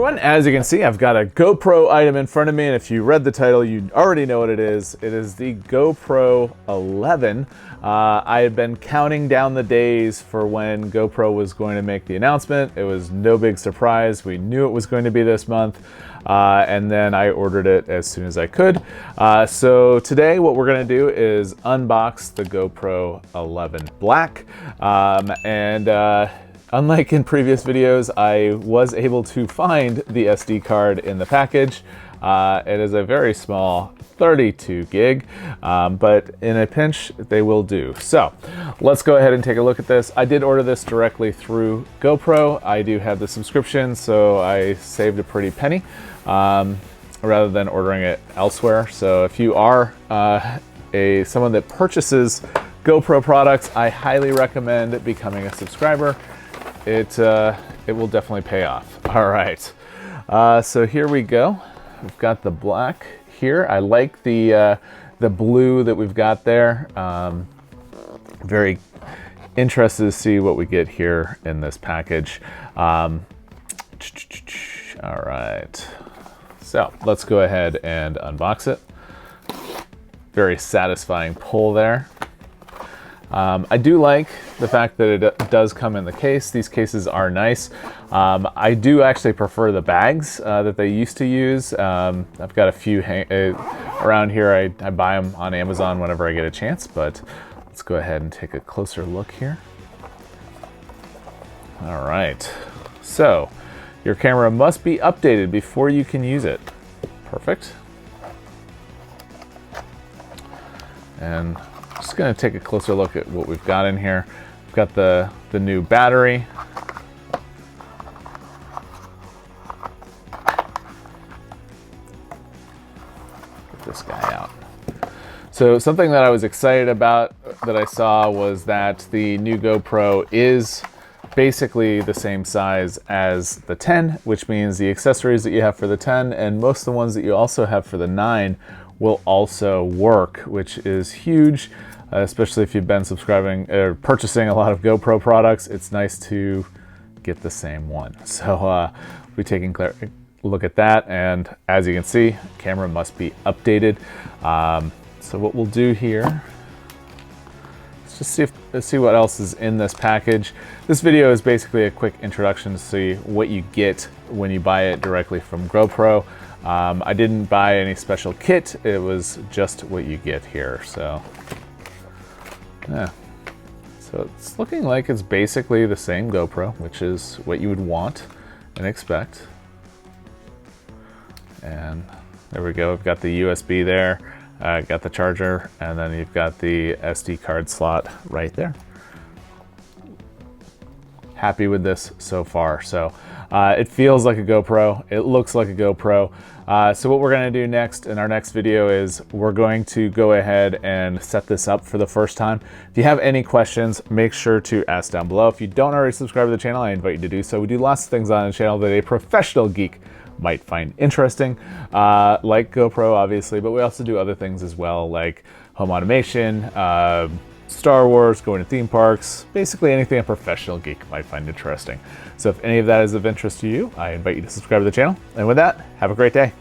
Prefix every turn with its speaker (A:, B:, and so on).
A: everyone, as you can see, I've got a GoPro item in front of me, and if you read the title, you already know what it is. It is the GoPro 11. I had been counting down the days for when GoPro was going to make the announcement. It was no big surprise. We knew it was going to be this month, and then I ordered it as soon as I could. So today what we're going to do is unbox the GoPro 11 Black, unlike in previous videos, I was able to find the SD card in the package. It is a very small 32 gig, but in a pinch, they will do. So let's go ahead and take a look at this. I did order this directly through GoPro. I do have the subscription, so I saved a pretty penny rather than ordering it elsewhere. So if you are someone that purchases GoPro products, I highly recommend becoming a subscriber. It will definitely pay off. All right, so here we go. We've got the black here. I like the blue that we've got there. Very interested to see what we get here in this package. All right, so let's go ahead and unbox it. Very satisfying pull there. I do like the fact that it does come in the case. These cases are nice. I do actually prefer the bags that they used to use. I've got a few around here. I buy them on Amazon whenever I get a chance, but let's go ahead and take a closer look here. All right, so your camera must be updated before you can use it. Perfect. And just going to take a closer look at what we've got in here. We've got the new battery. Get this guy out. So something that I was excited about that I saw was that the new GoPro is basically the same size as the 10, which means the accessories that you have for the 10 and most of the ones that you also have for the 9 will also work, which is huge. Especially if you've been subscribing or purchasing a lot of GoPro products, it's nice to get the same one. So we'll be taking a look at that, and as you can see, camera must be updated. So what we'll do here, let's just see what else is in this package. This video is basically a quick introduction to see what you get when you buy it directly from GoPro. I didn't buy any special kit, it was just what you get here. So yeah, so it's looking like it's basically the same GoPro, which is what you would want and expect. And there we go, we've got the USB there, got the charger, and then you've got the SD card slot right there. Happy with this so far. So it feels like a GoPro, it looks like a GoPro. So what we're going to do next in our next video is we're going to go ahead and set this up for the first time. If you have any questions, make sure to ask down below. If you don't already subscribe to the channel, I invite you to do so. We do lots of things on the channel that a professional geek might find interesting, like GoPro obviously, but we also do other things as well, like home automation, Star Wars, going to theme parks, basically anything a professional geek might find interesting. So if any of that is of interest to you, I invite you to subscribe to the channel. And with that, have a great day.